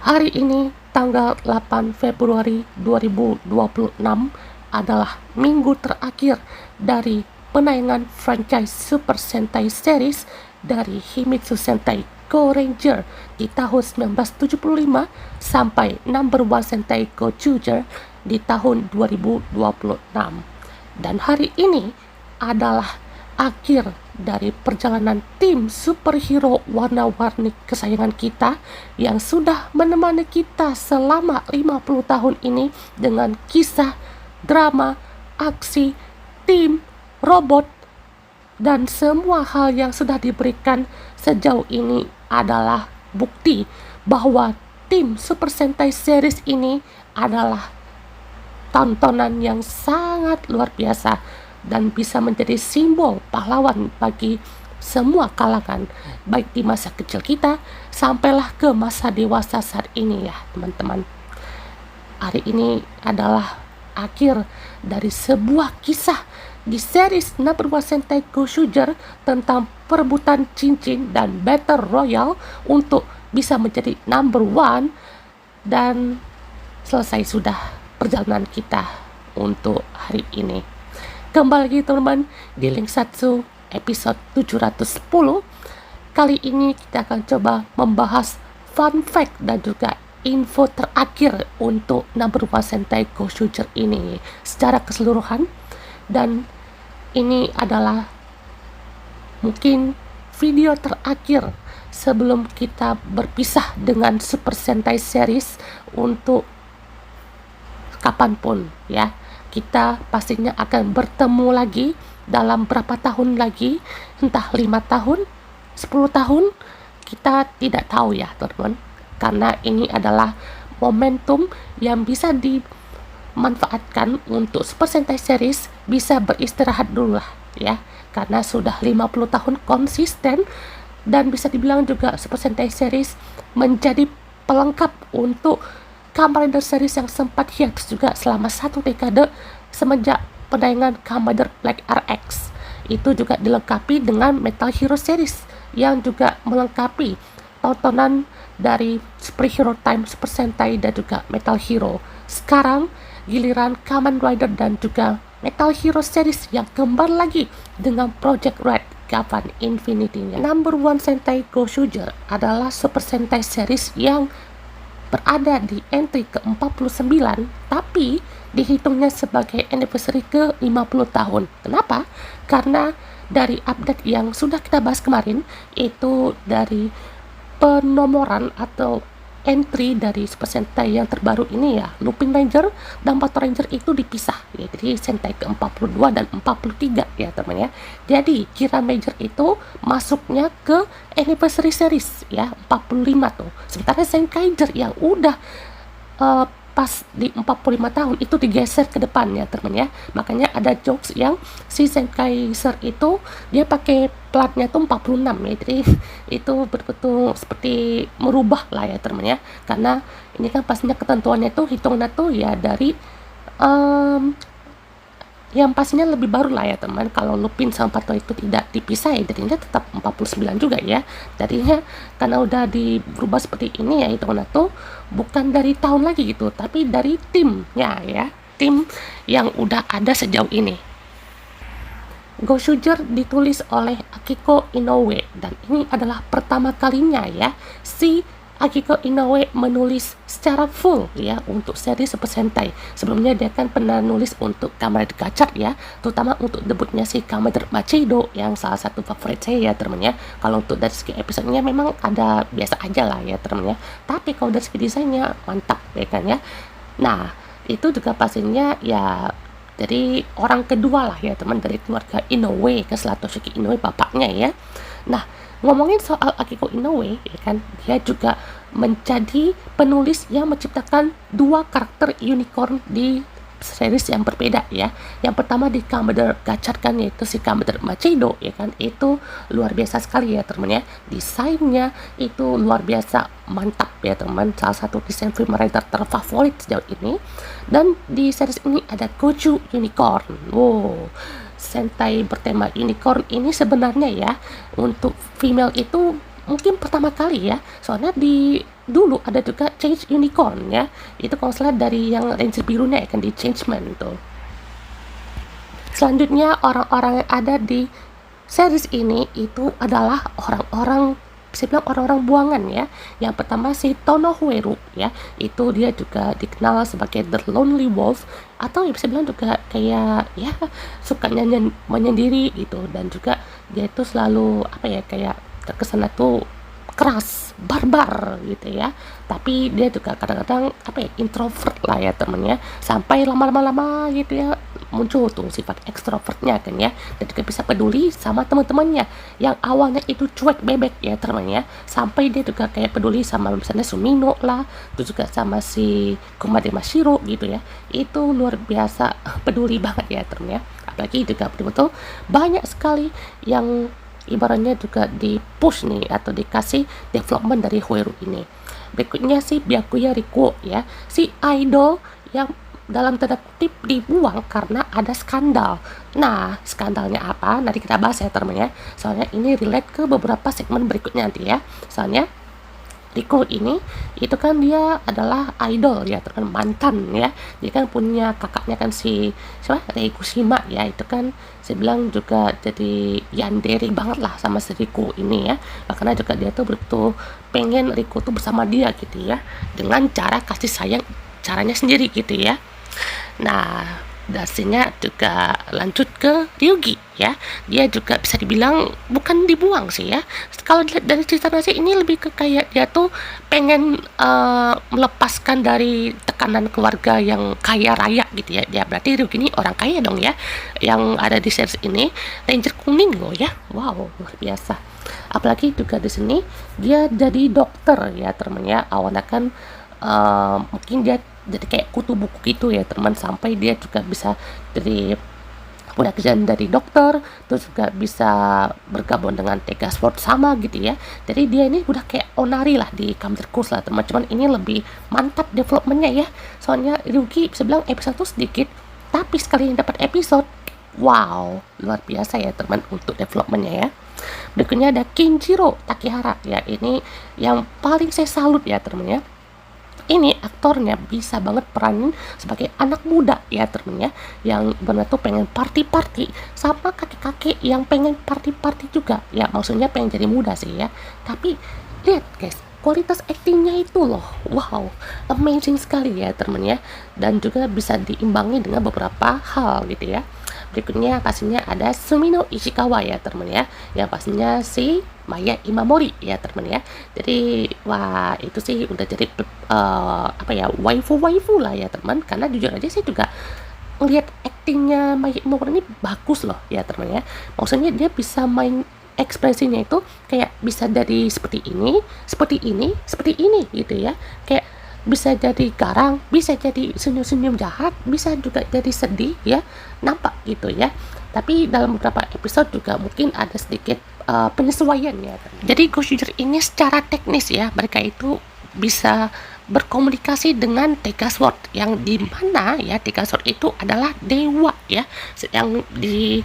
Hari ini tanggal 8 Februari 2026 adalah minggu terakhir dari penayangan franchise Super Sentai Series dari Himitsu Sentai Go Ranger di tahun 1975 sampai Number One Sentai Go Chuger di tahun 2026. Dan hari ini adalah akhir dari perjalanan tim superhero warna-warni kesayangan kita yang sudah menemani kita selama 50 tahun ini dengan kisah, drama, aksi, tim, robot, dan semua hal yang sudah diberikan sejauh ini adalah bukti bahwa tim Super Sentai Series ini adalah tontonan yang sangat luar biasa dan bisa menjadi simbol pahlawan bagi semua kalangan, baik di masa kecil kita sampailah ke masa dewasa saat ini ya teman-teman. Hari ini adalah akhir dari sebuah kisah di series Number One Sentai Go Chuger tentang perebutan cincin dan battle royale untuk bisa menjadi number one, dan selesai sudah perjalanan kita untuk hari ini. Kembali lagi teman-teman di Link Satsu episode 710. Kali ini kita akan coba membahas fun fact dan juga info terakhir untuk Number One Sentai Go Chuger ini secara keseluruhan. Dan ini adalah mungkin video terakhir sebelum kita berpisah dengan Super Sentai Series untuk kapanpun ya. Kita pastinya akan bertemu lagi dalam berapa tahun lagi, entah 5 tahun, 10 tahun, kita tidak tahu ya teman-teman. Karena ini adalah momentum yang bisa dimanfaatkan untuk Super Sentai Series bisa beristirahat dulu lah ya. Karena sudah 50 tahun konsisten, dan bisa dibilang juga Super Sentai Series menjadi pelengkap untuk Kamen Rider series yang sempat hiatus juga selama 1 dekade semenjak penayangan Kamen Rider Black RX. Itu juga dilengkapi dengan Metal Hero series yang juga melengkapi tontonan dari Superhero Time, Super Sentai, dan juga Metal Hero. Sekarang giliran Kamen Rider dan juga Metal Hero series yang kembar lagi dengan Project Red Gavan Infinity-nya. Number One Sentai Go Chuger adalah Super Sentai series yang berada di entry ke-49, tapi dihitungnya sebagai anniversary ke-50 tahun. Kenapa? Karena dari update yang sudah kita bahas kemarin, itu dari penomoran atau entry dari Super Sentai yang terbaru ini ya, Lupin Ranger dan Battle Ranger itu dipisah ya, jadi Sentai ke-42 dan 43 ya teman ya. Jadi Kiran Major itu masuknya ke anniversary series ya, 45 tuh. Sementara Zenkaiger yang udah pas di 45 tahun itu digeser ke depan ya teman ya. Makanya ada jokes yang si Zenkaiger itu dia pakai platnya tuh 46 ya. Jadi itu betul-betul seperti merubah lah ya teman ya. Karena ini kan pastinya ketentuannya tuh hitungannya tuh ya dari yang pastinya lebih baru lah ya teman. Kalau Lupin sama Pato itu tidak dipisah ya, jadinya tetap 49 juga ya. Jadinya karena udah dirubah seperti ini ya, hitungannya tuh bukan dari tahun lagi gitu, tapi dari timnya ya, tim yang udah ada sejauh ini. Go Chuger ditulis oleh Akiko Inoue, dan ini adalah pertama kalinya ya si Akiko Inoue menulis secara full ya untuk seri Super Sentai. Sebelumnya dia kan pernah nulis untuk Kamen Rider Gachar ya, terutama untuk debutnya si Kamen Rider Machido yang salah satu favorit saya ya teman ya. Kalau untuk dari segi episodenya memang ada biasa aja lah ya teman ya, tapi kalau dari segi desainnya mantap ya kan ya. Nah itu juga pastinya ya dari orang kedua lah ya teman, dari keluarga Inoue ke Toshiki Inoue bapaknya ya. Nah ngomongin soal Akiko Inoue ya kan, dia juga menjadi penulis yang menciptakan 2 karakter unicorn di series yang berbeda ya. Yang pertama di Kamen Rider Gachar kan, yaitu si Kamen Rider Machido ya kan, itu luar biasa sekali ya teman ya. Desainnya itu luar biasa mantap ya teman, salah satu desain film rider terfavorit sejauh ini. Dan di series ini ada Goju Unicorn. Wow, Sentai bertema unicorn ini sebenarnya ya untuk female itu mungkin pertama kali ya, soalnya di dulu ada juga Change Unicorn ya, itu kalau nggak salah dari yang Ranger birunya ya kan, di Changeman tuh. Selanjutnya orang-orang yang ada di series ini itu adalah orang-orang, bisa bilang orang-orang buangan ya. Yang pertama si Tonohueru ya, itu dia juga dikenal sebagai The Lonely Wolf, atau ya bisa bilang juga kayak ya suka menyendiri gitu, dan juga dia itu selalu apa ya, kayak terkesan tuh keras, barbar gitu ya. Tapi dia juga kadang-kadang apa ya, introvert lah ya temennya, sampai lama-lama gitu ya muncul tuh sifat ekstrovertnya kan ya, dan juga bisa peduli sama teman-temannya yang awalnya itu cuek bebek ya temannya, sampai dia juga kayak peduli sama misalnya Sumino lah, terus juga sama si Kumade Mashiro gitu ya. Itu luar biasa peduli banget ya temennya. Apalagi juga betul-betul banyak sekali yang ibaratnya juga di push nih atau dikasih development dari Hueru ini. Berikutnya si Byakuya Rikuo ya, si idol yang dalam tanda kutip dibuang karena ada skandal. Nah, skandalnya apa? Nanti kita bahas ya teman-teman ya. Soalnya ini relate ke beberapa segmen berikutnya nanti ya. Soalnya Riko ini itu kan dia adalah idol ya, teman, mantan ya. Dia kan punya kakaknya kan si siapa, Reikushima ya, itu kan saya bilang juga jadi yandere banget lah sama si Riko ini ya. Makanya juga dia tuh betul pengen Riko tuh bersama dia gitu ya, dengan cara kasih sayang caranya sendiri gitu ya. Nah, dasinya juga lanjut ke Ryugi ya. Dia juga bisa dibilang bukan dibuang sih ya. Kalau dilihat dari cerita nasi ini lebih ke kayak dia tuh pengen melepaskan dari tekanan keluarga yang kaya raya gitu ya. Dia berarti Ryugi ini orang kaya dong ya, yang ada di series ini. Ranger kuning loh ya. Wow, luar biasa. Apalagi juga di sini dia jadi dokter ya teman ya. Awalnya kan mungkin dia jadi kayak kutu buku gitu ya teman, sampai dia juga bisa dari punya kerjaan dari dokter, terus juga bisa bergabung dengan Tega Sword sama gitu ya. Jadi dia ini udah kayak Onari lah di Kamen Course lah teman, cuman ini lebih mantap developmentnya ya. Soalnya Ryugi bisa bilang episode tuh sedikit, tapi sekali yang dapat episode, wow, luar biasa ya teman untuk developmentnya ya. Berikutnya ada Kinjiro Takehara ya, ini yang paling saya salut ya teman ya. Ini aktornya bisa banget peranin sebagai anak muda ya temen ya, yang benar tuh pengen party-party sama kakek-kakek yang pengen party-party juga ya, maksudnya pengen jadi muda sih ya. Tapi lihat guys, kualitas aktingnya itu loh, wow, amazing sekali ya temen ya, dan juga bisa diimbangi dengan beberapa hal gitu ya. Berikutnya pastinya ada Sumino Ishikawa ya temen ya, yang pastinya si Maya Imamori ya temen ya. Jadi wah itu sih udah jadi apa ya, waifu lah ya teman, karena jujur aja saya juga ngelihat aktingnya Maya Imamori ini bagus loh ya teman ya. Maksudnya dia bisa main ekspresinya itu kayak bisa dari seperti ini gitu ya, kayak bisa jadi garang, bisa jadi senyum-senyum jahat, bisa juga jadi sedih ya, nampak gitu ya. Tapi dalam beberapa episode juga mungkin ada sedikit penyesuaian ya. Jadi Ghost User ini secara teknis ya, mereka itu bisa berkomunikasi dengan Tega Sword, yang dimana ya Tega Sword itu adalah dewa ya, yang di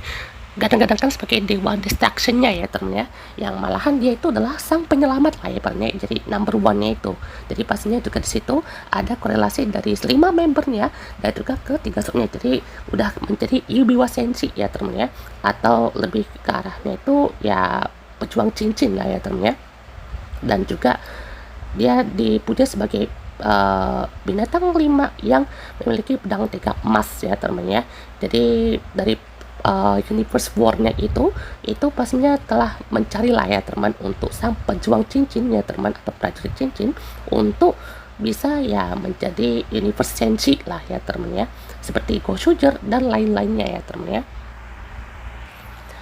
gadang-gadangkan sebagai dewa destructionnya ya temen ya, yang malahan dia itu adalah sang penyelamat lah ya temennya, jadi number one-nya itu. Jadi pastinya juga di situ ada korelasi dari 5 membernya dan juga ke Tega Sword-nya, jadi udah menjadi Yubiwa Senshi ya temen ya, atau lebih ke arahnya itu ya pejuang cincin lah ya temen ya. Dan juga dia dipuja sebagai binatang 5 yang memiliki pedang 3 emas ya temen ya. Jadi dari universe war-nya itu pastinya telah mencari lah ya teman untuk sang pejuang cincin ya teman, atau prajurit cincin, untuk bisa ya menjadi universe senshi lah ya teman ya, seperti Goshuger dan lain-lainnya ya teman ya.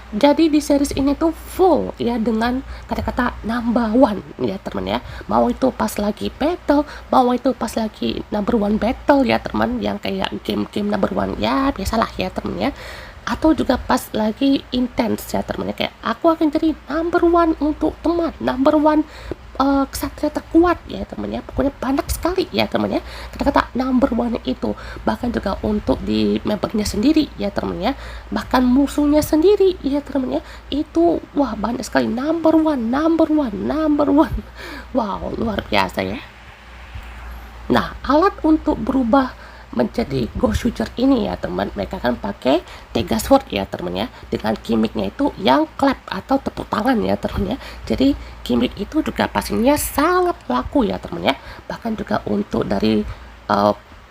Jadi di series ini tuh full ya dengan kata-kata number one ya teman ya, mau itu pas lagi battle, mau itu pas lagi number one battle ya teman, yang kayak game-game number one ya biasalah ya teman ya, atau juga pas lagi intense ya teman ya, kayak aku akan jadi number one untuk teman, number one kesatria terkuat ya teman-teman ya, pokoknya banyak sekali ya teman-teman ya kata-kata number one itu, bahkan juga untuk di membernya sendiri ya teman-teman ya, bahkan musuhnya sendiri ya teman-teman ya, itu wah banyak sekali number one, number one, number one. Wow, luar biasa ya. Nah, alat untuk berubah menjadi Ghost Shooter ini ya teman, mereka kan pakai Tega Sword ya teman ya, dengan gimmicknya itu yang clap atau tepuk tangan ya teman ya. Jadi gimmick itu juga pastinya sangat laku ya teman ya, bahkan juga untuk dari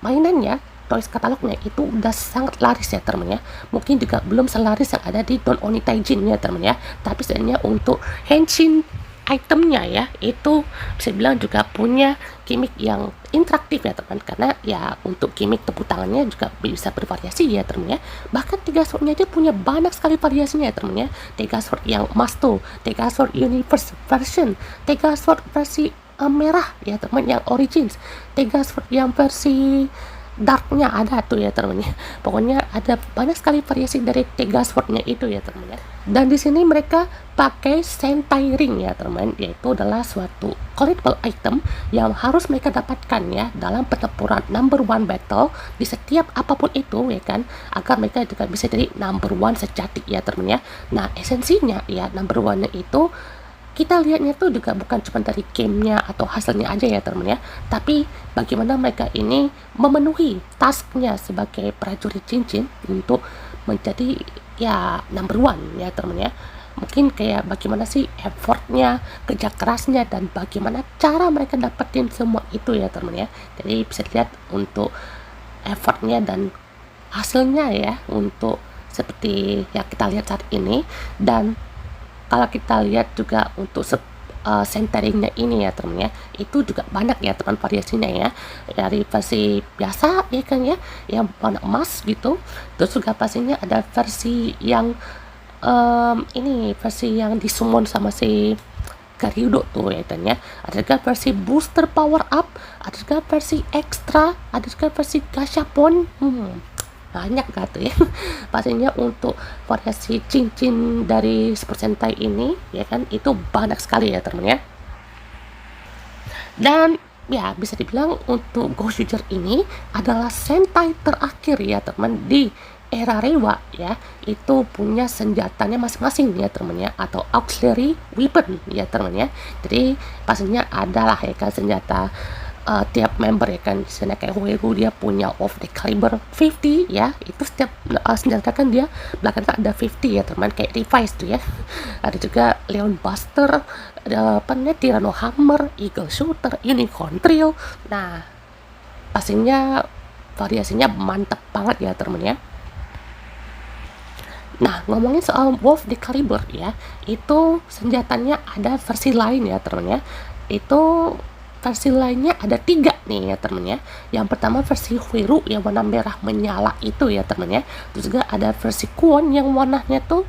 mainannya, toys katalognya itu udah sangat laris ya teman ya, mungkin juga belum selaris yang ada di Don Oni Taijin ya teman ya, tapi sebenarnya untuk Henshin itemnya ya itu bisa bilang juga punya gimmick yang interaktif ya teman, karena ya untuk gimmick tepuk tangannya juga bisa bervariasi ya teman ya, bahkan Tega Sword-nya aja punya banyak sekali variasinya ya teman ya. Tega Sword yang Masto, Tega Sword Universe version, Tega Sword versi merah ya teman yang Origins, Tega Sword yang versi darknya ada tuh ya teman ya, pokoknya ada banyak sekali variasi dari Tega Sword-nya itu ya teman ya. Dan di sini mereka pakai Sentai Ring ya teman, yaitu adalah suatu collectible item yang harus mereka dapatkan ya dalam pertempuran number one battle di setiap apapun itu ya kan, agar mereka juga bisa jadi number one sejati ya teman ya. Nah esensinya ya number one itu kita lihatnya tuh juga bukan cuma dari gamenya atau hasilnya aja ya teman ya, tapi bagaimana mereka ini memenuhi tasknya sebagai prajurit cincin untuk menjadi ya number one ya teman ya. Mungkin kayak bagaimana sih effortnya, kerja kerasnya, dan bagaimana cara mereka dapetin semua itu ya teman ya. Jadi bisa lihat untuk effortnya dan hasilnya ya, untuk seperti yang kita lihat saat ini. Dan kalau kita lihat juga untuk centeringnya ini ya teman ya, itu juga banyak ya teman variasinya ya, dari versi biasa ya kan ya, yang warna emas gitu, terus juga pastinya ada versi yang ini versi yang disummon sama si Gerudo tuh ya kan ya, ada juga versi booster power up, ada juga versi extra, ada juga versi gashapon. Banyak gak tuh ya pastinya untuk variasi cincin dari Super Sentai ini ya kan, itu banyak sekali ya teman ya. Dan ya bisa dibilang untuk Ghost Shooter ini adalah Sentai terakhir ya teman di era Reiwa ya, itu punya senjatanya masing-masing ya teman ya, atau auxiliary weapon ya teman ya. Jadi pastinya adalah ya kan senjata tiap member ya kan, misalnya kayak Huegu dia punya of the caliber 50 ya, itu setiap senjata kan dia belakangnya ada 50 ya teman, kayak device tuh ya. Ada juga Leon Buster, ada apa namanya Tyranno Hammer, Eagle Shooter, Unicorn Trio. Nah pastinya variasinya mantap banget ya teman ya. Nah ngomongin soal Wolf the Caliber ya, itu senjatanya ada versi lain ya teman ya. Itu versi lainnya ada 3 nih ya teman ya. Yang pertama versi Huiru yang warna merah menyala itu ya teman ya. Terus juga ada versi Kuon yang warnanya tuh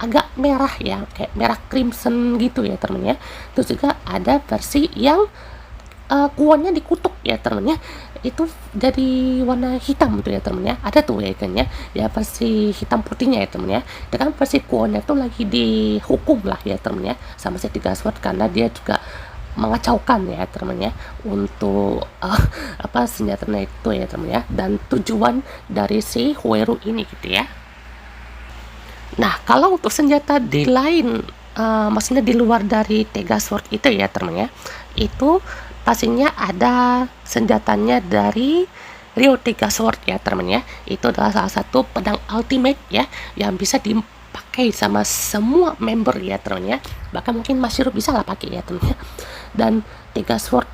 agak merah ya, kayak merah crimson gitu ya teman ya. Terus juga ada versi yang kuonnya dikutuk ya teman ya, itu jadi warna hitam tuh ya teman ya. Ada tuh ya kan ya versi hitam putihnya ya teman ya. Dan versi kuonnya tuh lagi dihukum lah ya teman ya sama si Tega Sword, karena dia juga mengacaukan ya teman ya untuk senjatanya itu ya teman ya, dan tujuan dari si Hueru ini gitu ya. Nah kalau untuk senjata di lain maksudnya di luar dari Tega Sword itu ya teman ya, itu pastinya ada senjatanya dari Ryo Tega Sword ya teman ya. Itu adalah salah satu pedang ultimate ya yang bisa dipakai sama semua member ya teman ya, bahkan mungkin Mashiro bisa lah pakai ya teman ya. Dan Tega Sword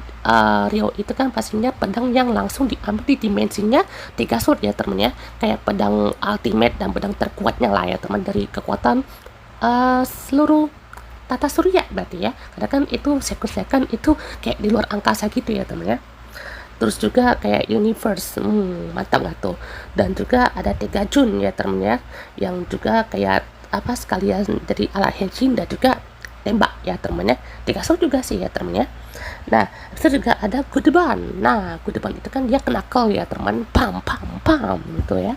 Ryo itu kan pastinya pedang yang langsung diambil di dimensinya Tega Sword ya teman ya, kayak pedang ultimate dan pedang terkuatnya lah ya teman, dari kekuatan seluruh tata surya berarti ya, karena kan itu second itu kayak di luar angkasa gitu ya teman ya. Terus juga kayak universe, mantap gak tuh. Dan juga ada Tega Jun ya teman ya, yang juga kayak sekalian dari ala Henshin dan juga tembak ya teman ya. Tega Sword juga sih ya teman ya. Nah itu juga ada Gudeban. Nah Gudeban itu kan dia knuckle ya teman, pam pam pam gitu ya.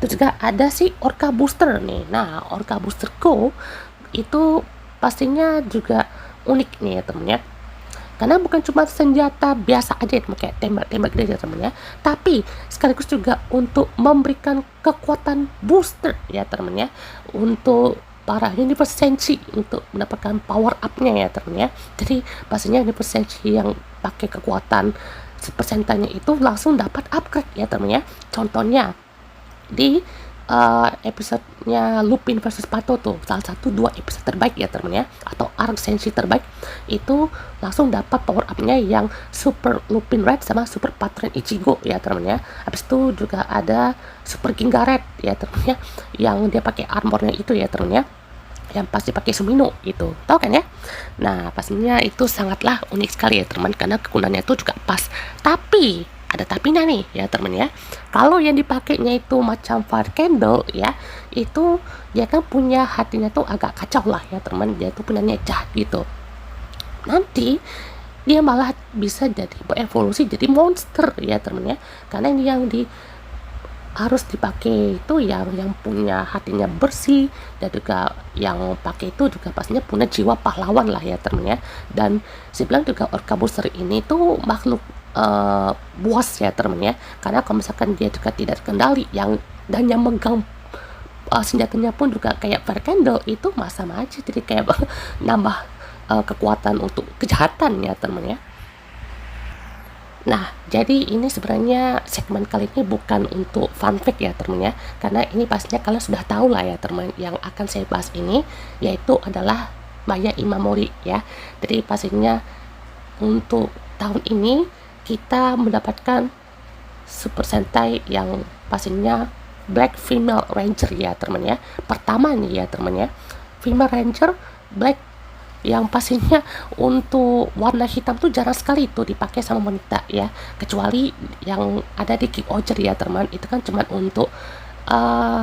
Terus juga ada si Orca Booster nih. Nah Orca Booster Go itu pastinya juga unik nih ya teman ya. karena bukan cuma senjata biasa aja teman, kayak tembak-tembak gitu ya teman ya, tapi sekaligus juga untuk memberikan kekuatan booster ya teman ya, untuk para Universe Senshi untuk mendapatkan power up-nya ya teman ya. Jadi pastinya Universe Senshi yang pakai kekuatan Super Sentai-nya itu langsung dapat upgrade ya teman ya. Contohnya di episodenya Lupin versus Pato tuh, salah satu 2 episode terbaik ya teman ya, atau arc Senshi terbaik, itu langsung dapat power up-nya yang Super Lupin Red sama Super Patron Ichigo ya teman ya. Habis itu juga ada Super Ginga Red ya teman ya, yang dia pakai armornya itu ya teman ya, yang pasti pakai Sumino itu, tahu kan ya. Nah pastinya itu sangatlah unik sekali ya teman, karena kegunaannya itu juga pas. Tapi ada tapinya nih ya teman ya, kalau yang dipakainya itu macam Fire Candle ya, itu dia kan punya hatinya tuh agak kacau lah ya teman, dia tuh punya niat jahat gitu. Nanti dia malah bisa jadi berevolusi jadi monster ya teman ya, karena ini yang harus dipakai itu yang punya hatinya bersih, dan juga yang pakai itu juga pastinya punya jiwa pahlawan lah ya teman ya. Dan saya juga Orca Booster ini tuh makhluk buas ya teman ya, karena kalau misalkan dia juga tidak terkendali dan yang megang senjatanya pun juga kayak Fire Candle, itu sama aja jadi kayak nambah kekuatan untuk kejahatan ya teman ya. Nah, jadi ini sebenarnya segmen kali ini bukan untuk fun fact ya teman ya, karena ini pastinya kalian sudah tahu lah ya teman, yang akan saya bahas ini yaitu adalah Maya Imamori ya. Jadi pastinya untuk tahun ini kita mendapatkan Super Sentai yang pastinya Black Female Ranger ya teman ya. Pertama nih ya teman ya, Female Ranger Black yang pastinya untuk warna hitam tuh jarang sekali tuh dipakai sama wanita ya, kecuali yang ada di King Oger ya teman, itu kan cuman untuk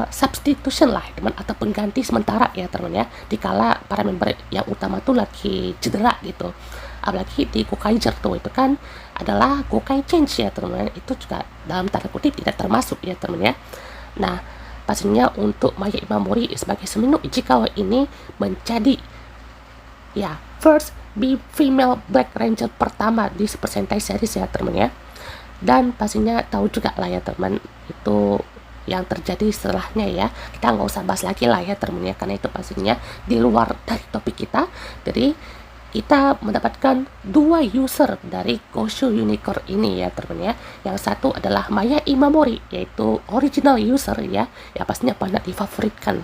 substitution lah teman, atau pengganti sementara ya teman ya, dikala para member yang utama tuh lagi cedera gitu. Apalagi di Gokaiger tuh itu kan adalah Gokai Change ya teman, itu juga dalam tanda kutip tidak termasuk ya teman ya. Nah pastinya untuk Maya Imamori sebagai Sumino Ichikawa ini menjadi ya first female Black Ranger pertama di Super Sentai series ya teman ya. Dan pastinya tahu juga lah ya teman, itu yang terjadi setelahnya ya, kita nggak usah bahas lagi lah ya teman ya, karena itu pastinya di luar dari topik kita. Jadi kita mendapatkan 2 user dari Gosho Unicorn ini ya teman ya. Yang satu adalah Maya Imamori, yaitu original user ya, yang pastinya banyak difavoritkan.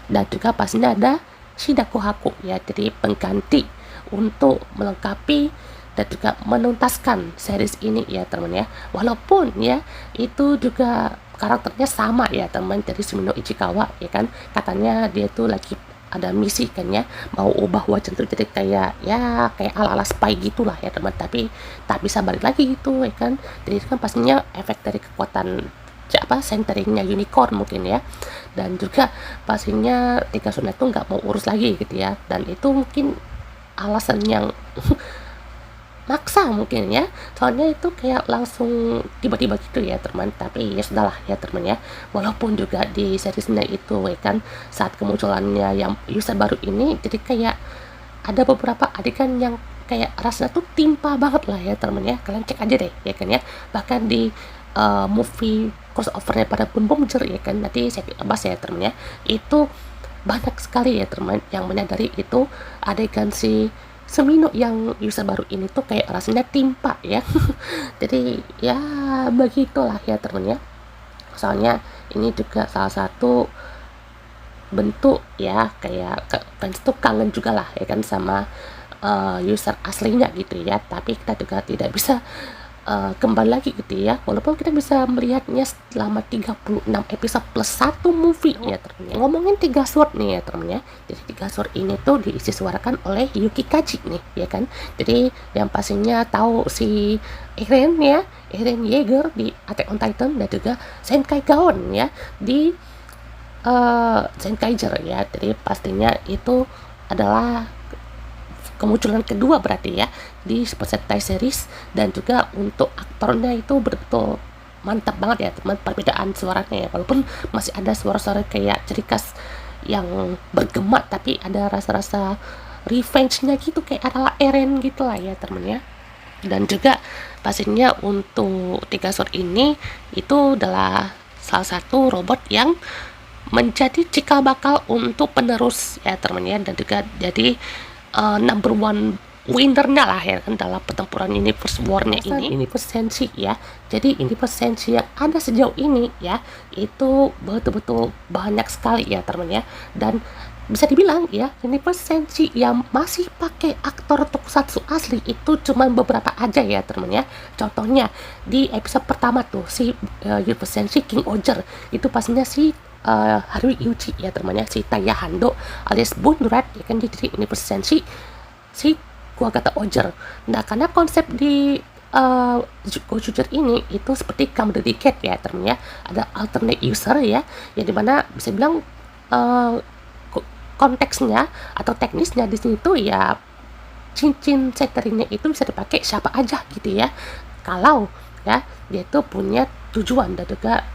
Dan juga pastinya ada Shida Kohaku ya, jadi pengganti untuk melengkapi dan juga menuntaskan series ini ya teman ya. Walaupun ya itu juga karakternya sama ya teman, dari Sumino Ichikawa ya kan, katanya dia tuh lagi ada misi kan ya, mau ubah wajah tuh jadi kayak ala-ala spy gitulah ya teman, tapi tak bisa balik lagi gitu ya kan. Jadi itu kan pastinya efek dari kekuatan centeringnya unicorn mungkin ya. Dan juga pastinya Tiga Suna itu nggak mau urus lagi gitu ya, dan itu mungkin alasan yang maksa mungkin ya, soalnya itu kayak langsung tiba-tiba gitu ya teman. Tapi ya sudahlah ya teman ya, walaupun juga di seriesnya itu ya kan, saat kemunculannya yang user baru ini, jadi kayak ada beberapa adegan yang kayak rasanya tuh timpa banget lah ya teman ya, kalian cek aja deh ya kan ya. Bahkan di movie crossovernya pada Bun Bomber ya kan, nanti saya bahas ya teman ya, itu banyak sekali ya teman yang menyadari itu adegan si Sumino yang user baru ini tuh kayak rasanya timpa ya. Jadi ya begitulah ya teman ya, soalnya ini juga salah satu bentuk ya, kayak fans tuh kangen juga lah ya kan sama user aslinya gitu ya. Tapi kita juga tidak bisa kembali lagi gitu ya, walaupun kita bisa melihatnya selama 36 episode plus 1 movie ya teman ya. Ngomongin Tiga Sword nih ya teman ya, jadi Tiga Sword ini tuh diisi suarakan oleh Yuki Kaji nih ya kan. Jadi yang pastinya tahu si Eren ya, Eren Yeager di Attack on Titan, dan juga Zenkai Gaon ya di Zenkaiger ya. Jadi pastinya itu adalah kemunculan kedua berarti ya di Super Sentai series. Dan juga untuk aktornya itu betul-betul mantap banget ya teman, perbedaan suaranya ya, walaupun masih ada suara-suara kayak ciri khas yang bergema, tapi ada rasa-rasa revenge-nya gitu, kayak ala Eren gitu lah ya teman ya. Dan juga pastinya untuk tiga sword ini itu adalah salah satu robot yang menjadi cikal bakal untuk penerus ya teman-teman, dan juga jadi number one winnernya lah ya kan dalam pertempuran Universe War-nya ini. Universe Senshi ya. Jadi Universe Senshi yang ada sejauh ini ya itu betul-betul banyak sekali ya teman-teman ya. Dan bisa dibilang ya Universe Senshi yang masih pakai aktor tokusatsu asli itu cuma beberapa aja ya teman-teman ya. Contohnya di episode pertama tuh si Universe Senshi King Oger itu pastinya si Harui Yuji ya teman-teman ya, si Taya Hando alias Bunrat ya kan, jadi Universe Senshi si Kuwagata Oger. Nah, karena konsep di Gojuger ini itu seperti Come Dedicate ya teman-teman ya, ada alternate user ya, yang dimana bisa bilang konteksnya atau teknisnya di sini tuh ya cincin setteringnya itu bisa dipakai siapa aja gitu ya, kalau ya dia itu punya tujuan dan juga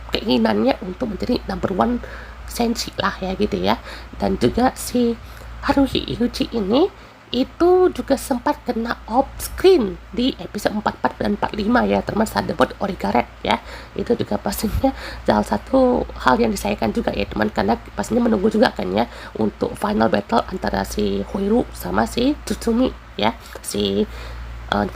keinginannya untuk menjadi number one sensi lah ya gitu ya. Dan juga si Haruhi Yuji ini itu juga sempat kena off screen di episode 44 dan 45 ya teman, saat debut Origaret ya. Itu juga pastinya salah satu hal yang disayangkan juga ya teman, karena pastinya menunggu juga kan ya untuk final battle antara si Hoiru sama si Tsutsumi ya, si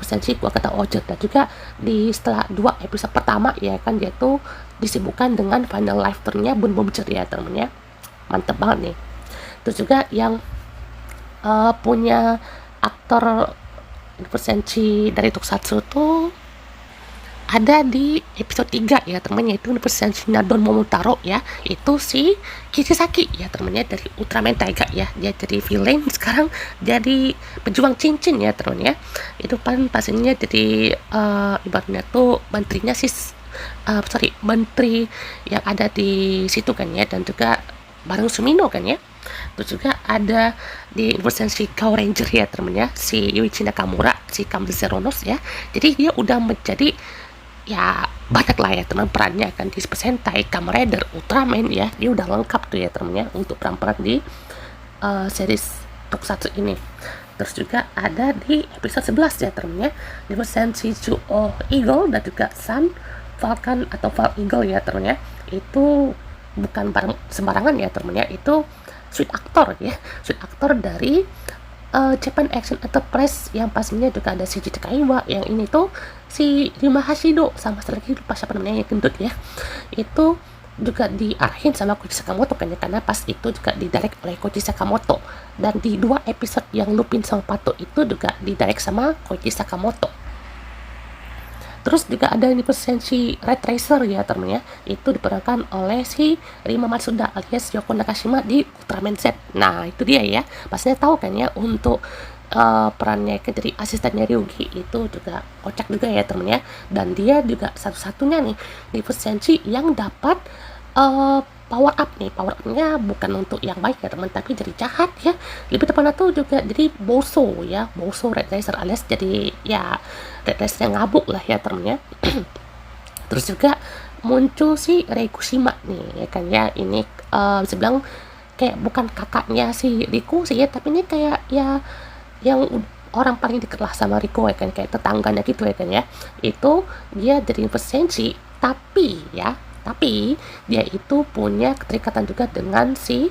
Senshi Kuwagata Oger. Dan juga di setelah 2 episode pertama ya kan dia tuh disibukkan dengan final life turn-nya Bun Bomcher ya teman ya. Mantep banget nih. Terus juga yang punya aktor Senshi dari Tokusatsu tuh ada di episode 3 ya temennya, itu Senshi Nadon Momotaro ya, itu si Kishisaki ya temennya dari Ultraman Taiga ya. Dia jadi villain, sekarang jadi pejuang cincin ya temennya. Itu kan pastinya jadi ibaratnya tuh menterinya menteri yang ada di situ kan ya, dan juga bareng Sumino kan ya. Terus juga ada di Senshi Go Ranger ya temennya, si Yuichi Nakamura, si Kamil Zeronos ya. Jadi dia udah menjadi ya banyak lah ya teman perannya kan di Super Sentai, Kamen Rider, Ultraman ya. Dia udah lengkap tuh ya temennya untuk peran-peran di series Tokusatsu ini. Terus juga ada di episode 11 ya temennya, di Senshi Chuo Eagle dan juga Sun Falcon atau Val Eagle ya temennya. Itu bukan sembarangan ya temennya, itu suite aktor ya, suite aktor dari Japan Action Enterprise yang pastinya juga ada si Jiji Takaiwa, yang ini tuh si Rima Hashido, sama lagi lupa siapa namanya yang gendut ya. Itu juga diarahin sama Koji Sakamoto kan ya, karena pas itu juga didirect oleh Koji Sakamoto. Dan di 2 episode yang Lupin sama Pato itu juga didirect sama Koji Sakamoto. Terus juga ada Senshi Red Tracer ya temennya, itu diperankan oleh si Rima Matsuda alias Yoko Nakashima di Ultraman Z. Nah itu dia ya, pastinya tahu kan ya untuk perannya jadi asistennya Ryugi itu juga kocak juga ya temennya. Dan dia juga satu-satunya nih di Senshi yang dapat power up nih. Power up-nya bukan untuk yang baik ya teman, tapi jadi jahat ya. Lebih tepatnya tuh juga jadi Boso ya, Boso Red Racer alias jadi ya Red Racer yang ngabuk lah ya temennya. Terus juga muncul si Reikushima nih ya kan ya, ini bisa bilang kayak bukan kakaknya si Riku sih ya, tapi ini kayak ya yang orang paling dekat lah sama Riku ya kan, kayak tetangganya gitu ya kan ya. Itu dia dari Senshi, tapi dia itu punya keterikatan juga dengan si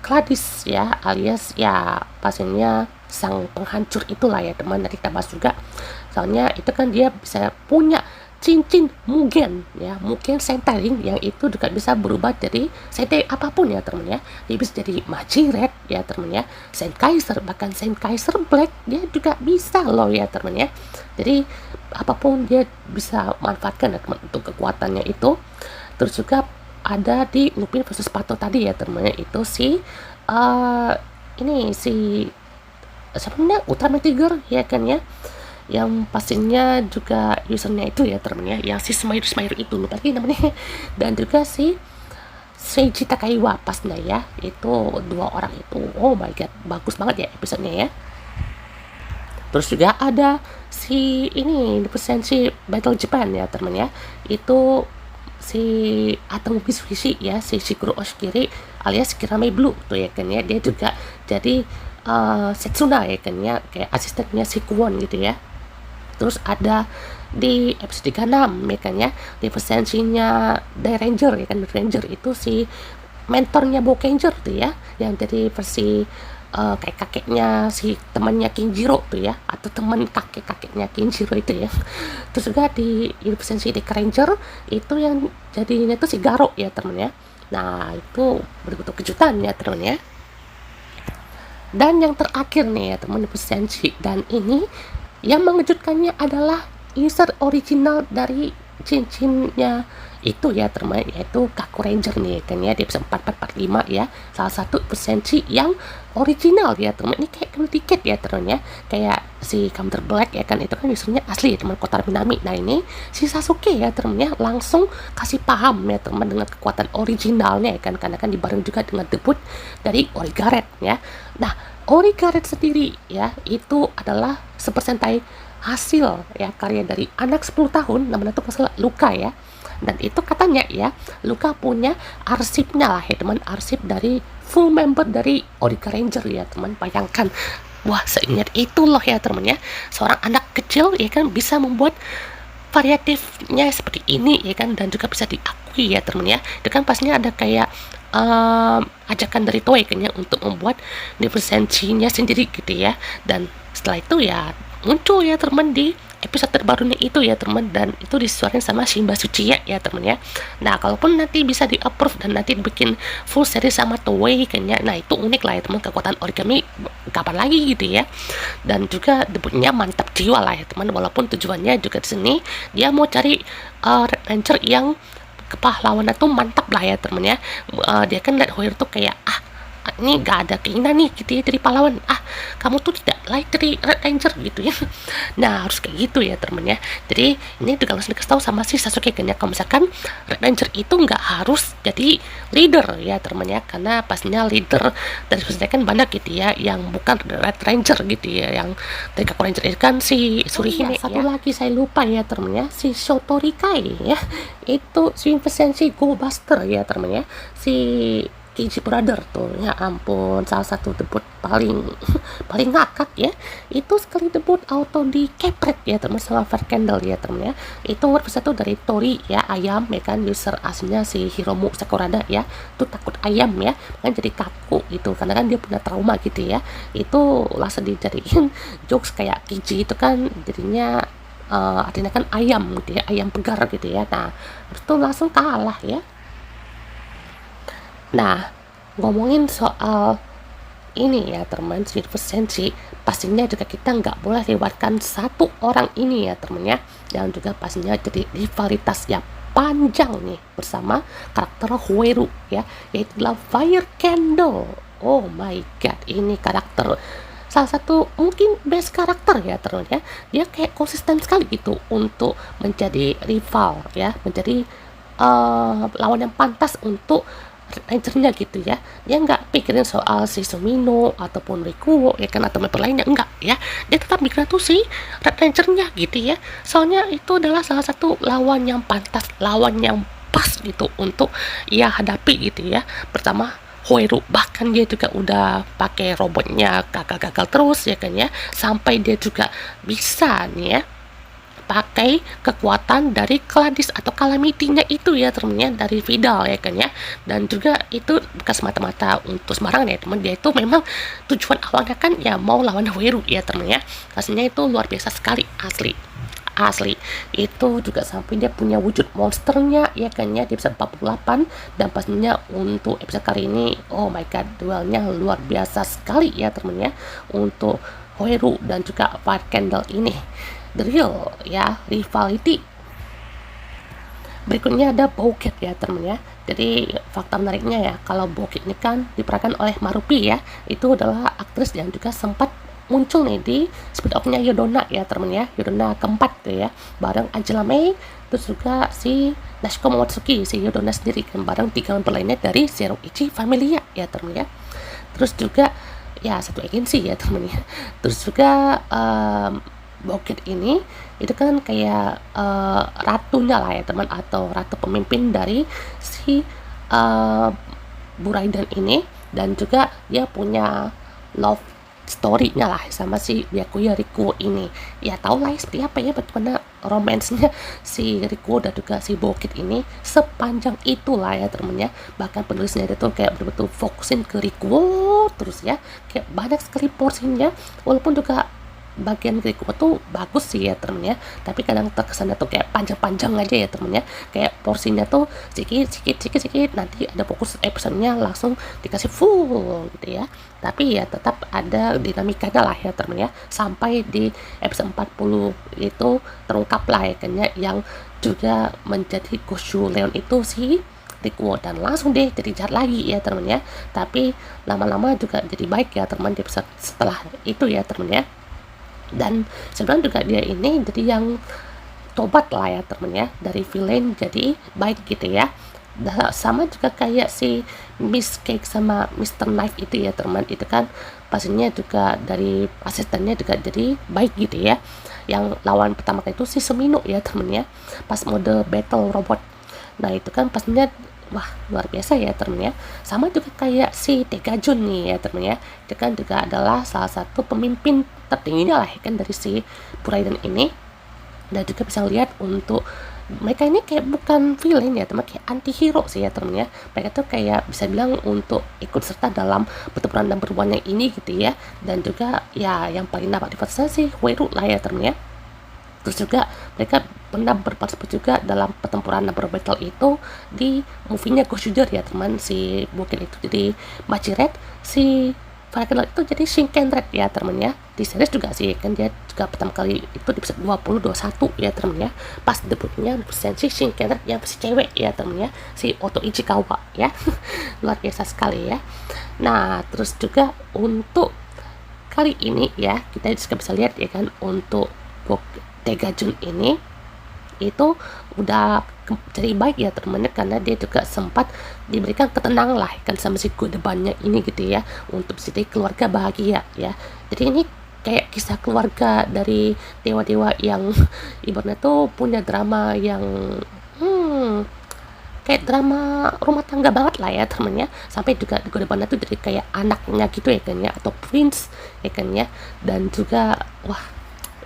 Gladys ya, alias ya pastinya sang penghancur itulah ya teman, dari kita bahas juga. Soalnya itu kan dia bisa punya cincin Mugen ya, Mugen Centering, yang itu juga bisa berubah dari Sentai apapun ya teman ya. Dia bisa jadi Maji Red ya teman ya, Senkaiser, bahkan Senkaiser Black dia juga bisa loh ya teman ya. Jadi apapun dia bisa manfaatkan ya teman untuk kekuatannya itu. Terus juga ada di Lupin versus Pato tadi ya temennya, itu si ini si sebenarnya Ultraman Tiger ya kan ya, yang pastinya juga usernya itu ya temennya, yang si Smile itu lupa lagi namanya. Dan juga si Seiji Takaiwa pasnya ya, itu 2 orang itu oh my god bagus banget ya episodenya ya. Terus juga ada si ini Senshi Battle Japan ya teman ya, itu si Atomu Mitsubishi ya, si Shiguro Oshikiri alias Kirame Blue tuh ya kan ya. Dia juga jadi Setsuna ya kan ya, kayak asistennya si Kuon gitu ya. Terus ada di episode 36 ya kan ya, lisensinya The Ranger ya kan. The Ranger itu si mentornya Bokenger tuh ya, yang jadi versi kayak kakeknya si temannya Kinjiro tuh ya, atau teman kakeknya Kinjiro itu ya. Terus juga di lisensi The Ranger itu yang jadinya tuh si Garo ya temen ya. Nah itu betul-betul kejutan ya temen ya. Dan yang terakhir nih ya teman lisensi, dan ini yang mengejutkannya adalah user original dari cincinnya itu ya teman, yaitu Kaku Ranger nih kan ya, di episode 4445 ya, salah satu lisensi yang original ya teman. Ini kayak kena tiket ya teman ya, kayak si Commander Black ya kan, itu kan usernya asli ya teman, Kotaro Minami. Nah ini si Sasuke ya teman ya, langsung kasih paham ya teman dengan kekuatan originalnya ya kan, karena kan dibareng juga dengan debut dari Ori Garret ya. Nah Ori Garret sendiri ya, itu adalah Super Sentai hasil ya karya dari anak 10 tahun, namanya tuh masalah Luka ya. Dan itu katanya ya, Luka punya arsipnya lah ya teman, arsip dari full member dari Orika Ranger ya teman. Bayangkan, wah seingat itu loh ya teman ya, seorang anak kecil ya kan bisa membuat variatifnya seperti ini ya kan, dan juga bisa diakui ya teman ya. Itu kan pastinya ada kayak ajakan dari Toei kan ya, untuk membuat lisensinya sendiri gitu ya. Dan setelah itu ya muncul ya teman di episode terbarunya itu ya teman, dan itu disuarain sama Shimba Tsuchiya ya teman ya. Nah kalaupun nanti bisa di approve dan nanti dibikin full series sama Toei kayaknya, nah itu unik lah ya teman, kekuatan origami kapan lagi gitu ya. Dan juga debutnya mantap jiwa lah ya teman, walaupun tujuannya juga di sini dia mau cari Red Ranger yang kepahlawanan tuh mantap lah ya teman ya. Dia kan lihat Hoir tuh kayak ini gak ada keinginan nih gitu ya jadi pahlawan, kamu tuh tidak layak jadi Red Ranger gitu ya. Nah harus kayak gitu ya temen ya. Jadi ini juga langsung dikasih tahu sama si Sasuke kan ya, kalau misalkan Red Ranger itu nggak harus jadi leader ya temen ya, karena pastinya leader dari sebenarnya kan banyak gitu ya yang bukan Red Ranger gitu ya. Yang dari Kaku Ranger itu kan si Surihime ya. Satu lagi saya lupa ya temen ya, si Shotorikai ya, itu si Vincenti Go Buster ya temen ya, si Kiji Brother tuh ya ampun, salah satu debut paling ngakak ya. Itu sekali debut auto di kepret ya teman, sama Fire Candle ya teman ya. Itu satu dari Tori ya, ayam ya kan, user aslinya si Hiromu Sakurada ya, itu takut ayam ya, kan jadi kaku gitu karena kan dia punya trauma gitu ya. Itu langsung dijadiin jokes kayak Kiji itu kan jadinya artinya kan ayam gitu ya, ayam pegar gitu ya. Nah itu langsung kalah ya. Nah, ngomongin soal ini ya teman, Vincenti, pastinya juga kita nggak boleh lewatkan satu orang ini ya teman ya, yang juga pastinya jadi rivalitas yang panjang nih bersama karakter Hoeru ya, yaitu Fire Candle. Oh my god, ini karakter salah satu mungkin best karakter ya teman ya. Dia kayak konsisten sekali gitu untuk menjadi rival ya, menjadi lawan yang pantas untuk Rangernya gitu ya. Dia nggak pikirin soal si Sumino ataupun Rikuo ya kan, atau member lainnya, enggak ya. Dia tetap mikirin tuh si Red Rangernya gitu ya, soalnya itu adalah salah satu lawan yang pantas, lawan yang pas gitu untuk ia hadapi gitu ya. Pertama Hoeru, bahkan dia juga udah pakai robotnya gagal-gagal terus ya kan ya, sampai dia juga bisa nih ya pakai kekuatan dari Kaladis atau Calamity-nya itu ya temennya, dari Vidal ya kan ya. Dan juga itu bukan semata-mata untuk sembarangan ya temen, dia itu memang tujuan awalnya kan ya mau lawan Hoeru ya temennya. Rasanya itu luar biasa sekali, asli itu juga sampai dia punya wujud monsternya ya kan ya di episode 48. Dan pastinya untuk episode kali ini, oh my god, duelnya luar biasa sekali ya temennya untuk Hoeru dan juga Fire Candle ini. The real ya rivality. Berikutnya ada Bouquet ya temen ya. Jadi fakta menariknya ya, kalau Bouquet ini kan diperankan oleh Marupi ya, itu adalah aktris yang juga sempat muncul nih di spin off-nya Yodona ya temen ya, Yodona keempat tuh ya, bareng Angela May. Terus juga si Nashiko Momotsuki, si Yodona sendiri kan, bareng 3 member lainnya dari Zero Ichi Familia ya temen ya. Terus juga ya satu agensi ya temen ya. Terus juga Bouquet ini itu kan kayak ratunya lah ya teman, atau ratu pemimpin dari si Buraidan ini. Dan juga dia punya love story-nya lah sama si Byakuya Rikuo ini. Ya tau lah ya seperti apa ya bagaimana romansnya si Rikuo dan juga si Bokit ini sepanjang itulah ya temennya. Bahkan penulisnya itu tuh kayak betul-betul fokusin ke Rikuo terus ya, kayak banyak sekali porsinya, walaupun juga bagian Rikuo tuh bagus sih ya temennya, tapi kadang terkesannya tuh kayak panjang-panjang aja ya temennya, kayak porsinya tuh sedikit, nanti ada fokus episodenya langsung dikasih full gitu ya. Tapi ya tetap ada dinamikanya lah ya temennya, sampai di episode 40 itu terungkap lah ya kan ya, yang juga menjadi Goshu Leon itu si Rikuo, dan langsung deh jadi jahat lagi ya temennya. Tapi lama-lama juga jadi baik ya teman di episode setelah itu ya temennya. Dan sebenarnya juga dia ini jadi yang tobat lah ya temennya, dari villain jadi baik gitu ya. Sama juga kayak si Miss Cake sama Mr. Knife itu ya teman, itu kan pastinya juga dari asistennya juga jadi baik gitu ya. Yang lawan pertama kali itu si Semino ya temennya, pas mode battle robot. Nah itu kan pastinya wah luar biasa ya temennya. Sama juga kayak si Tegajun nih ya temennya, itu kan juga adalah salah satu pemimpin tertingginya lah ya kan dari si Buraiden ini. Dan juga bisa lihat untuk mereka ini kayak bukan villain ya teman, kayak anti hero sih ya temen ya. Mereka tuh kayak bisa bilang untuk ikut serta dalam pertempuran dan perubahan yang ini gitu ya. Dan juga ya yang paling dapat dipercaya sih Weru lah ya temen ya. Terus juga mereka pernah berpartisipasi juga dalam pertempuran number battle itu di movie-nya Goshuger ya teman, si Bokit itu jadi Machiret, si Falcon itu jadi Shinken Red ya temen ya. Di series juga sih kan dia juga pertama kali itu di episode 20-21 ya temen ya, pas debutnya si Shinken Red yang si cewek ya temen ya, si Oto Ichikawa ya. Luar biasa sekali ya. Nah terus juga untuk kali ini ya kita juga bisa lihat ya kan, untuk Tegajun ini itu udah jadi baik ya temennya, karena dia juga sempat diberikan ketenangan lah kan sama si depannya ini gitu ya, untuk jadi keluarga bahagia ya. Jadi ini kayak kisah keluarga dari dewa-dewa yang ibaratnya tuh punya drama yang kayak drama rumah tangga banget lah ya temennya, sampai juga di depannya tuh jadi kayak anaknya gitu ya kan ya, atau prince ya kan ya. Dan juga wah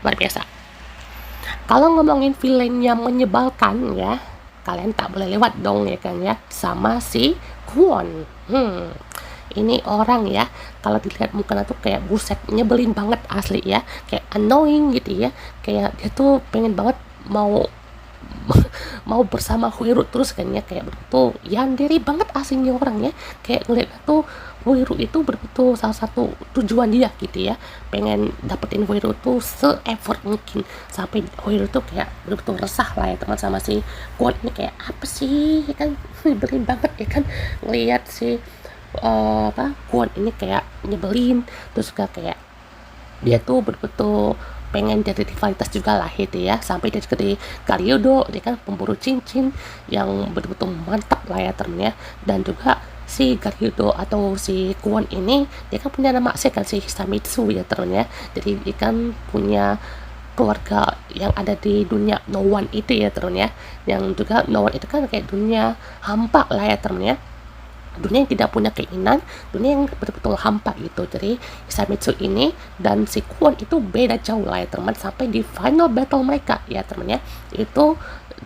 luar biasa. Kalau ngomongin villain yang menyebalkan ya, kalian tak boleh lewat dong ya kan ya, sama si Kwon. Ini orang ya, kalau dilihat mukanya tuh kayak buset nyebelin banget asli ya, kayak annoying gitu ya, kayak dia tuh pengen banget mau mau bersama Huiru terus kan ya, kayak betul yandere banget aslinya orang ya. Kayak ngeliat tuh Huiru itu betul salah satu tujuan dia gitu ya, pengen dapetin Huiru tuh se-effort mungkin, sampai Huiru tuh kayak betul resah lah ya teman sama si Kwon ini, kayak apa sih ya kan, nyebelin banget ya kan ngeliat si Kwon ini kayak nyebelin. Terus juga kayak dia tuh betul-betul pengen jadi rivalitas juga lah gitu ya, sampai dia juga di Garyodo, dia kan pemburu cincin yang betul-betul mantap lah ya temennya. Dan juga si Garyodo atau si Kwon ini dia kan punya nama asli kan, si Hisamitsu ya temennya. Jadi dia kan punya keluarga yang ada di dunia No One itu ya temennya, yang juga No One itu kan kayak dunia hampa lah ya temennya, dunia yang tidak punya keinginan, dunia yang betul-betul hampa gitu. Jadi Hisamitsu ini dan si Kwon itu beda jauh lah ya teman, sampai di final battle mereka ya temennya, itu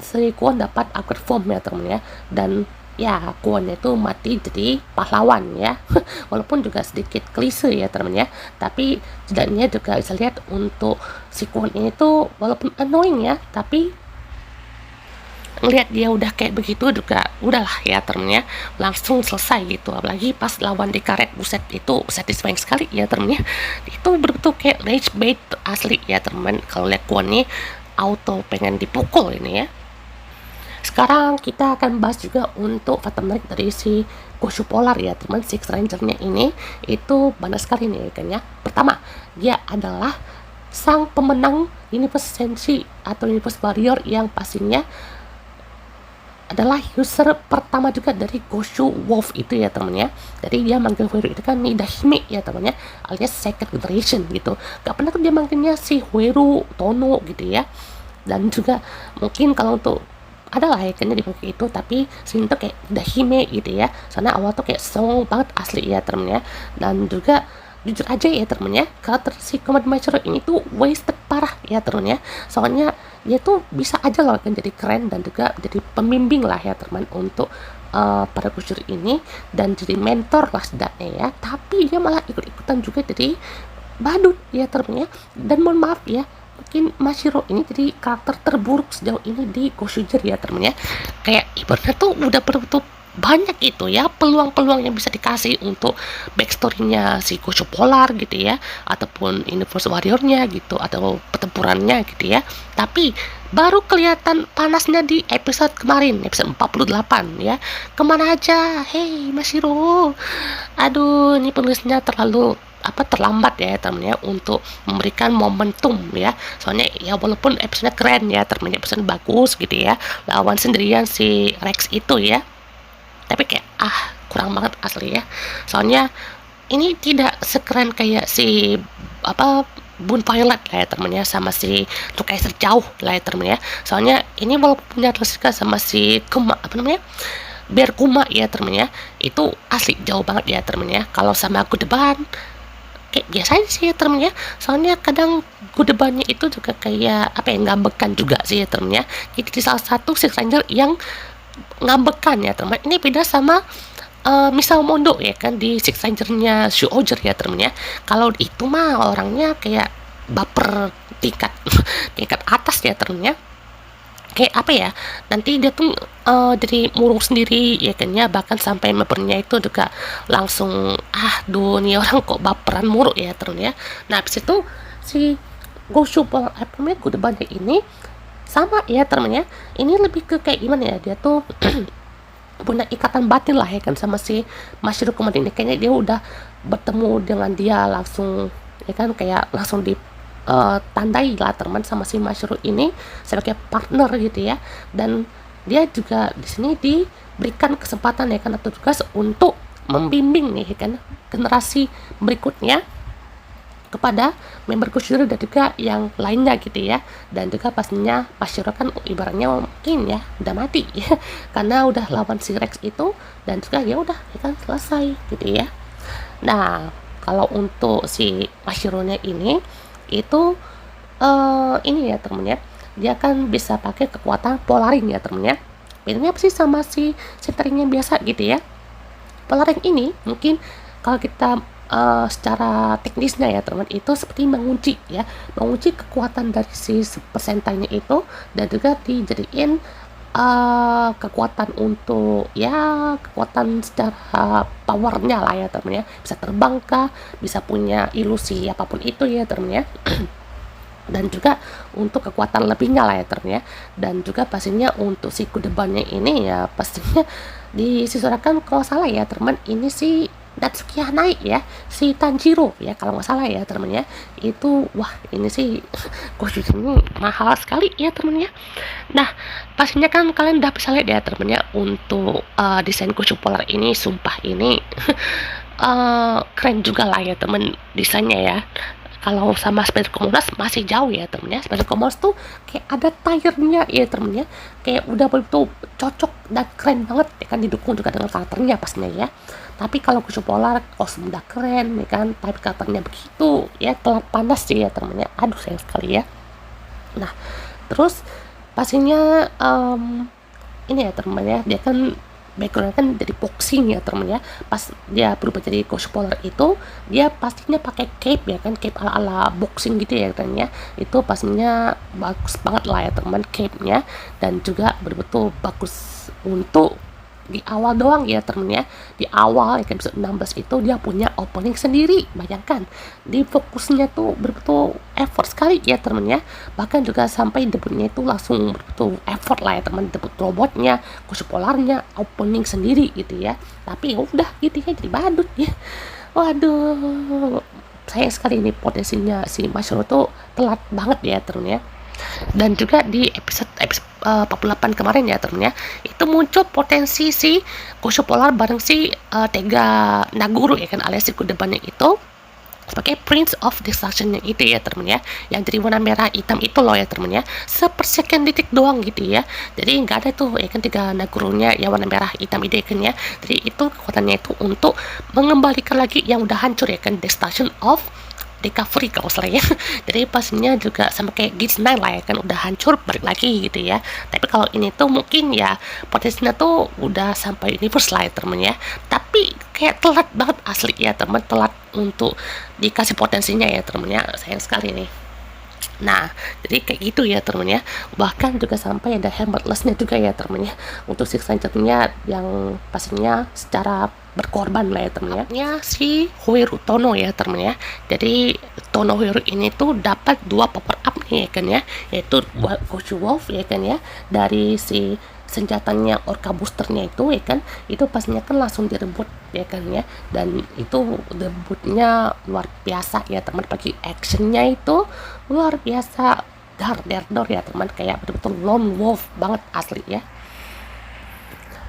si Kwon dapat upgrade form ya temennya. Dan ya Kwon itu mati jadi pahlawan ya. Walaupun juga sedikit klise ya temennya, tapi setidaknya juga bisa lihat untuk si Kwon ini tuh walaupun annoying ya, tapi ngelihat dia udah kayak begitu juga udahlah ya temennya, langsung selesai gitu. Apalagi pas lawan di karet, buset itu satisfying sekali ya temennya. Itu betul kayak rage bait asli ya temen. Kalau lihat Kwon nih auto pengen dipukul ini ya. Sekarang kita akan bahas juga untuk fakta menarik dari si Goshu Polar ya teman, Six Ranger-nya ini itu banyak sekali nih kan ya. Pertama, dia adalah sang pemenang Universe Senshi atau Universe Warrior yang pastinya adalah user pertama juga dari Goshu Wolf itu ya temennya. Jadi dia manggil Huiru itu kan Nidahime ya temennya, alias second generation gitu. Gak pernah tuh dia manggilnya si Huiru Tono gitu ya. Dan juga mungkin kalau untuk adalah ya kan dipanggil itu, tapi sini tuh kayak Nidahime gitu ya, soalnya awal tuh kayak song banget asli ya temennya. Dan juga jujur aja ya temen ya, karakter si Komando Mashiro ini tuh wasted parah ya temen ya. Soalnya dia tuh bisa aja loh kan jadi keren dan juga jadi pembimbing lah ya teman untuk para kusir ini dan jadi mentor lah setidaknya ya. Tapi dia malah ikut-ikutan juga jadi badut ya temen ya. Dan mohon maaf ya, mungkin Mashiro ini jadi karakter terburuk sejauh ini di Goshujer ya temen ya. Kayak ibaratnya tuh udah betul-betul banyak itu ya peluang-peluang yang bisa dikasih untuk backstory-nya si Gosho Polar gitu ya, ataupun Universe Warrior-nya gitu, atau pertempurannya gitu ya. Tapi baru kelihatan panasnya di episode kemarin, episode 48 ya. Kemana aja? Hey Mashiro, aduh ini penulisnya terlalu terlambat ya temen ya untuk memberikan momentum ya. Soalnya ya walaupun episode keren ya temen, episode bagus gitu ya, lawan sendirian si Rex itu ya, tapi kayak kurang banget asli ya. Soalnya ini tidak sekeren kayak si Bun Violet lah ya temen ya, sama si Tukaiser jauh lah ya temen ya. Soalnya ini walaupun punya terusika sama si Bear Kuma ya temen ya, itu asli jauh banget ya temen ya. Kalau sama Gudeban kayak biasa aja sih ya temen ya. Soalnya kadang Gudebannya itu juga kayak ngambekan juga sih ya temen ya. Jadi salah satu Six Ranger yang ngambekan ya teman. Ini beda sama misal Mondo ya kan di Six Ranger-nya Zyuohger ya temen ya. Kalau itu mah orangnya kayak baper tingkat tingkat atas ya temen ya. Kayak nanti dia tuh jadi murung sendiri ya kan ya, bahkan sampai membernya itu juga langsung duh nih orang kok baperan muruk ya temen ya. Nah habis itu si Gosho Polar Gudebannya ini sama ya temen ya. Ini lebih ke kayak gimana ya, dia tuh punya ikatan batin lah ya kan sama si Mashiro Komando ini. Kayaknya dia udah bertemu dengan dia langsung ya kan, kayak langsung di tandai lah teman sama si Mashiro ini sebagai partner gitu ya. Dan dia juga di sini diberikan kesempatan ya kan, atau tugas untuk membimbing nih ya kan generasi berikutnya kepada member Goshuder dan juga yang lainnya gitu ya. Dan juga pastinya Mashiro kan ibaratnya mungkin ya udah mati ya karena udah lawan si Rex itu, dan juga ya udah ya kan selesai gitu ya. Nah kalau untuk si Mashiro-nya ini itu ini ya temen ya, dia kan bisa pakai kekuatan Polaring ya temen ya. Bedanya apa sih sama si Centering biasa gitu ya. Polaring ini mungkin kalau kita secara teknisnya ya teman, itu seperti mengunci kekuatan dari si persentainya itu, dan juga dijadiin kekuatan untuk kekuatan secara powernya lah ya teman ya, bisa terbang kah, bisa punya ilusi apapun itu ya teman ya. Dan juga untuk kekuatan lebihnya lah ya teman ya. Dan juga pastinya untuk si Gudebannya ini ya pastinya disesuaikan, kalau salah ya teman, ini si Natsuki Hanai ya, si Tanjiro ya kalau nggak salah ya temen ya. Itu wah ini sih khususnya ini mahal sekali ya temen ya. Nah pastinya kan kalian udah bisa lihat ya temen ya, untuk desain Gosho Polar ini sumpah ini keren juga lah ya temen desainnya ya. Kalau sama Spider Commodus masih jauh ya temen ya. Spider Commodus tuh kayak ada tire-nya ya temen ya, kayak udah betul cocok dan keren banget ya kan, didukung juga dengan karakternya pastinya ya. Tapi kalau Gosho Polar kostum udah keren ya kan, tapi karakternya begitu ya telat panas sih ya temen ya. Aduh sayang sekali ya. Nah terus pastinya ini ya temen ya, dia kan background kan dari boxing ya temen ya. Pas dia berubah jadi Gosho Polar itu dia pastinya pakai cape ya kan, cape ala boxing gitu ya kan ya. Itu pastinya bagus banget lah ya teman cape-nya, dan juga betul-betul bagus untuk di awal doang ya temen ya. Di awal ya kan episode 16 itu dia punya opening sendiri, bayangkan di fokusnya tuh betul-betul effort sekali ya temen ya. Bahkan juga sampai debutnya itu langsung betul effort lah ya teman, debut robotnya, Gosho Polarnya, opening sendiri gitu ya. Tapi ya udah gitu ya jadi badut ya. Waduh sayang sekali ini potensinya si Mashiro tuh telat banget ya temen ya. Dan juga di episode 48 kemarin ya temen ya, itu muncul potensi si Gosho Polar bareng si Tega Naguru ya kan, alias si Gudebannya itu sebagai Prince of Destruction itu ya temen ya, yang jadi warna merah hitam itu loh ya temen ya, sepersekian detik doang gitu ya. Jadi nggak ada tuh ya kan tiga Nagurunya yang warna merah hitam itu ya kan ya. Jadi itu kekuatannya itu untuk mengembalikan lagi yang udah hancur ya kan, Destruction of recovery kalau salah ya. Jadi pastinya juga sama kayak Gits 9 lah ya kan, udah hancur balik lagi gitu ya. Tapi kalau ini tuh mungkin ya potensinya tuh udah sampai universe lah ya temen ya. Tapi kayak telat banget asli ya temen, telat untuk dikasih potensinya ya temen ya, sayang sekali nih. Nah, jadi kayak gitu ya temen ya. Bahkan juga sampai ada Hammerless-nya juga ya temen ya, untuk six selanjutnya yang pastinya secara berkorban lah ya temen ya. Si Huiru Tono ya temen ya. Jadi Tono Huiru ini tuh dapat dua power up nih ya kan ya, yaitu Goshu Wolf ya kan ya, dari si senjatanya Orca Boosternya itu ya kan, itu pastinya kan langsung direbut ya kan ya, dan itu debutnya luar biasa ya teman, bagi actionnya itu luar biasa, dar ya teman, kayak betul-betul lone wolf banget asli ya.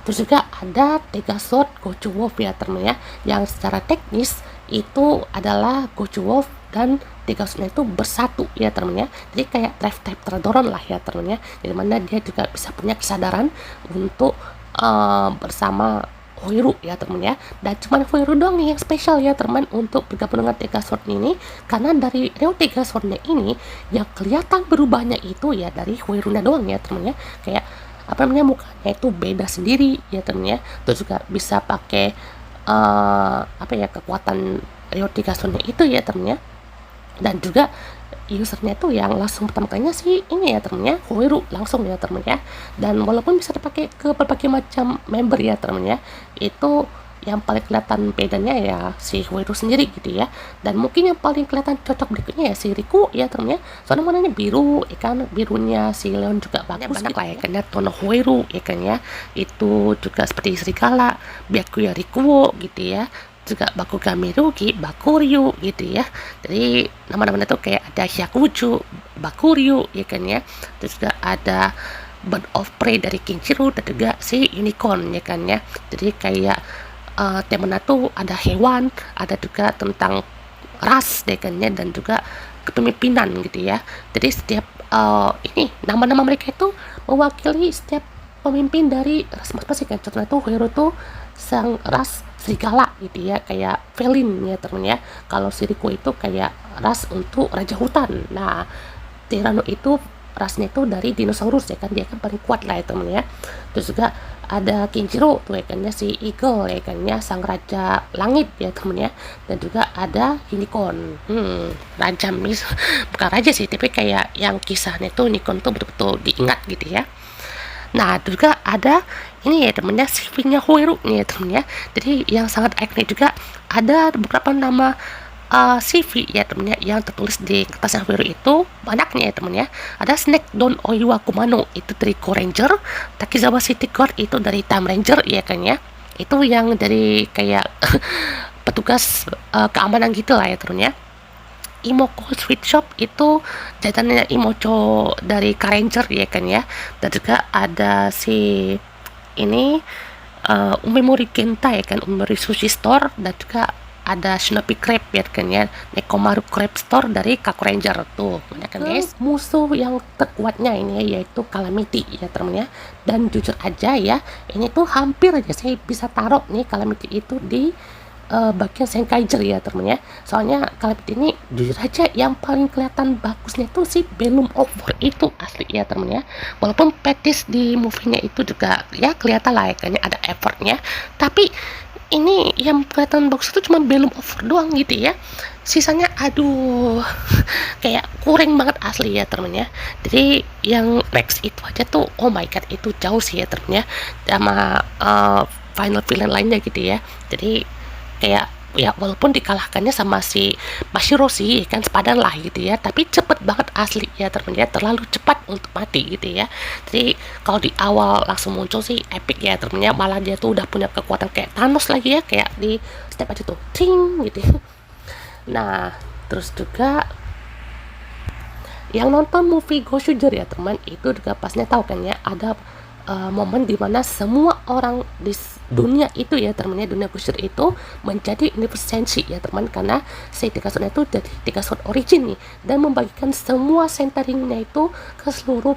Terus juga ada Sword Gochu Wolf ya teman ya, yang secara teknis itu adalah Gochu Wolf dan Sword itu bersatu ya teman ya. Jadi kayak drive terdorong lah ya teman ya, dimana dia juga bisa punya kesadaran untuk bersama Huiru ya teman ya. Dan cuman Huiru doang nih yang spesial ya teman untuk bergabung dengan Sword ini, karena dari Reo Swordnya ini yang kelihatan berubahnya itu ya dari Huirunya doang ya teman ya. Kayak apa namanya, mukanya itu beda sendiri ya temen ya. Terus juga bisa pakai apa ya, kekuatan Ryo Tigasonnya itu ya temen ya. Dan juga usernya itu yang langsung pertama kalinya sih ini ya temen ya, Huiru langsung ya temen ya. Dan walaupun bisa dipakai ke berbagai macam member ya temen ya, itu yang paling kelihatan bedanya ya si Huiru sendiri gitu ya. Dan mungkin yang paling kelihatan cocok berikutnya ya si Riku ya temen ya, soalnya warnanya biru ya kan, birunya si Leon juga bagus banyak gitu lah ya kan ya. Tono Huiru ya kan ya, itu juga seperti serigala, Byakuya Rikuo gitu ya, juga Bakugan Mirugi, Bakuryu gitu ya. Jadi nama-namanya tuh kayak ada Hyakuju, Bakuryu ya kan ya. Terus juga ada Bird of Prey dari Kinshiro, dan juga si Unicorn ya kan ya. Jadi kayak temanya tuh ada hewan, ada juga tentang ras ya kan ya, dan juga kepemimpinan gitu ya. Jadi setiap ini nama-nama mereka itu mewakili setiap pemimpin dari ras masing-masing kan. Contohnya tuh Huiru tuh sang ras serigala gitu ya, kayak felin ya temen ya. Kalau si Riku itu kayak ras untuk raja hutan. Nah, Tyranno itu rasnya itu dari dinosaurus ya kan, dia kan paling kuat lah ya temen ya. Terus juga ada Kinshiro tuh ya kan ya, si Eagle ya kan ya, sang raja langit ya temen ya. Dan juga ada Unicorn, raja bukan raja sih, tapi kayak yang kisahnya tuh Unicorn tuh betul-betul diingat gitu ya. Nah juga ada ini ya temennya, CV-nya Huiru nih ya temennya. Jadi yang sangat ikonik juga ada beberapa nama CV ya temennya yang tertulis di kertas Huiru itu banyaknya ya temennya. Ada Snake Don Oiwa Kumano itu dari Go Ranger, Takizawa City Guard itu dari Time Ranger ya kan ya. Itu yang dari kayak petugas keamanan gitu lah ya temennya. Imoko Sweet Shop itu jajatannya Imocho dari Car Ranger ya kan ya. Dan juga ada si ini Umemori Genta ya kan, Umemori Sushi Store. Dan juga ada Shinobi Crab ya kan ya, Nekomaru Crab Store dari Kaku Ranger tuh ya kan guys. Musuh yang terkuatnya ini yaitu Calamity ya temen ya. Dan jujur aja ya, ini tuh hampir aja saya bisa taruh nih Calamity itu di bagian Senkaiger ya temen ya. Soalnya Calamity ini jujur aja yang paling kelihatan bagusnya tuh si Belum of War itu asli ya temen ya. Walaupun petis di movie-nya itu juga ya kelihatan lah ya kayaknya ada effortnya, tapi ini yang kelihatan bagus itu cuma Belum of War doang gitu ya. Sisanya aduh kayak kurang banget asli ya temen ya. Jadi yang Rex itu aja tuh oh my god, itu jauh sih ya temen ya sama final villain lainnya gitu ya. Jadi kayak ya walaupun dikalahkannya sama si Mashiro sih kan sepadan lah gitu ya, tapi cepet banget asli ya temen ya, terlalu cepat untuk mati gitu ya. Jadi kalau di awal langsung muncul sih epic ya temen ya, malah dia tuh udah punya kekuatan kayak Thanos lagi ya, kayak di step aja tuh ting gitu ya. Nah terus juga yang nonton movie Goshuger ya teman, itu juga pastinya tahu kan ya, ada momen dimana semua orang di dunia itu ya teman ya, dunia Gojira itu menjadi universe senshi ya teman, karena si tiga sword itu jadi tiga sword origin nih, dan membagikan semua centeringnya itu ke seluruh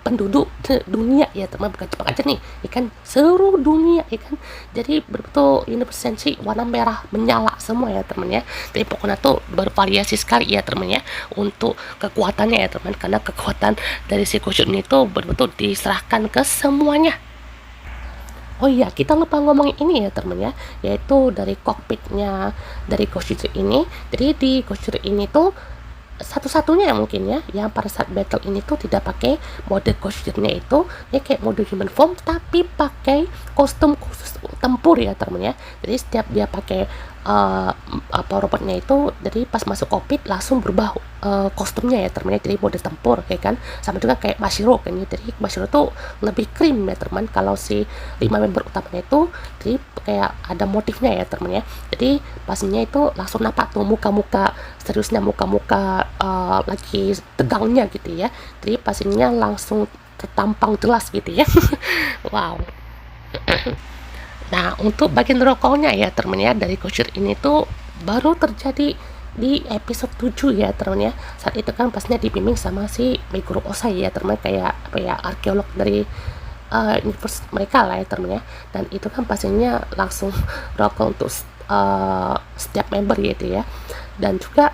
penduduk dunia ya teman, bukan Jepang aja nih ikan, seluruh dunia ikan. Jadi betul universe senshi warna merah menyala semua ya teman ya. Jadi pokoknya tuh bervariasi sekali ya teman ya untuk kekuatannya ya teman, karena kekuatan dari si Gojira ini tuh betul diserahkan ke semuanya. Oh iya, kita lupa ngomongin ini ya teman ya, yaitu dari kokpitnya dari Gojira ini. Jadi di Gojira ini tuh satu-satunya yang mungkin ya yang pada saat battle ini tuh tidak pakai mode Gojira-nya itu ya kayak mode human form, tapi pakai kostum khusus tempur ya teman ya. Jadi setiap dia pakai robotnya itu, jadi pas masuk kokpit langsung berubah kostumnya ya teman ya, jadi mode tempur ya kan. Sama juga kayak Mashiro kan ya, jadi Mashiro tuh lebih krim ya teman. Kalau si 5 member utamanya itu jadi kayak ada motifnya ya teman ya. Jadi pastinya itu langsung nampak tuh muka-muka seriusnya, muka-muka lagi tegangnya gitu ya. Jadi pastinya langsung tertampang jelas gitu ya. Wow. Nah, untuk bagian rokoknya ya teman ya, dari Gojira ini tuh baru terjadi di episode 7 ya teman ya. Saat itu kan pastinya dibimbing sama si Meguro Osai ya teman, kayak apa ya, arkeolog dari universe mereka lah ya teman ya. Dan itu kan pastinya langsung rokok untuk setiap member gitu ya. Dan juga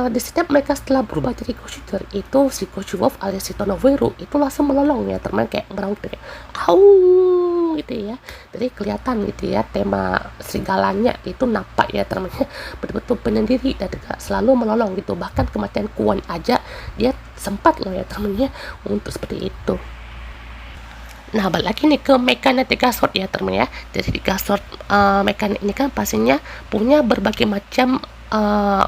di setiap mereka setelah berubah jadi Gojira itu, si Goju Wolf alias si Tonoveru itu langsung melolong ya teman, kayak meraung kayak au gitu ya. Jadi kelihatan gitu ya, tema serigalanya itu nampak ya teman ya, betul-betul penyendiri dan juga selalu melolong gitu. Bahkan kematian Kuon aja dia sempat loh ya teman ya untuk seperti itu. Nah, balik lagi nih ke mekanik tiga sword ya teman ya. Jadi tiga sword mekanik ini kan pastinya punya berbagai macam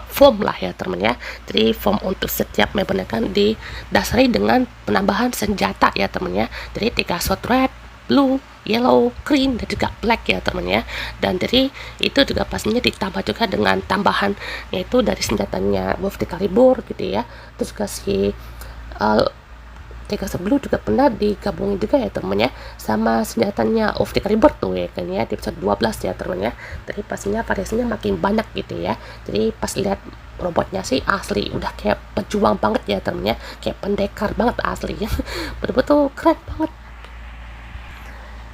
form lah ya teman ya. Jadi form untuk setiap membernya kan didasari dengan penambahan senjata ya teman ya. Jadi tiga sword red, blue, yellow, green, dan juga black ya teman ya. Dan jadi itu juga pastinya ditambah juga dengan tambahan yaitu dari senjatanya Wolf Excalibur gitu ya. Terus juga si Tiga Blue juga pernah digabungin juga ya teman ya sama senjatanya of the Excalibur tuh ya kan ya, di episode 12 ya teman ya. Jadi pastinya variasinya makin banyak gitu ya. Jadi pas lihat robotnya sih asli udah kayak pejuang banget ya teman ya, kayak pendekar banget asli ya. Betul-betul keren banget.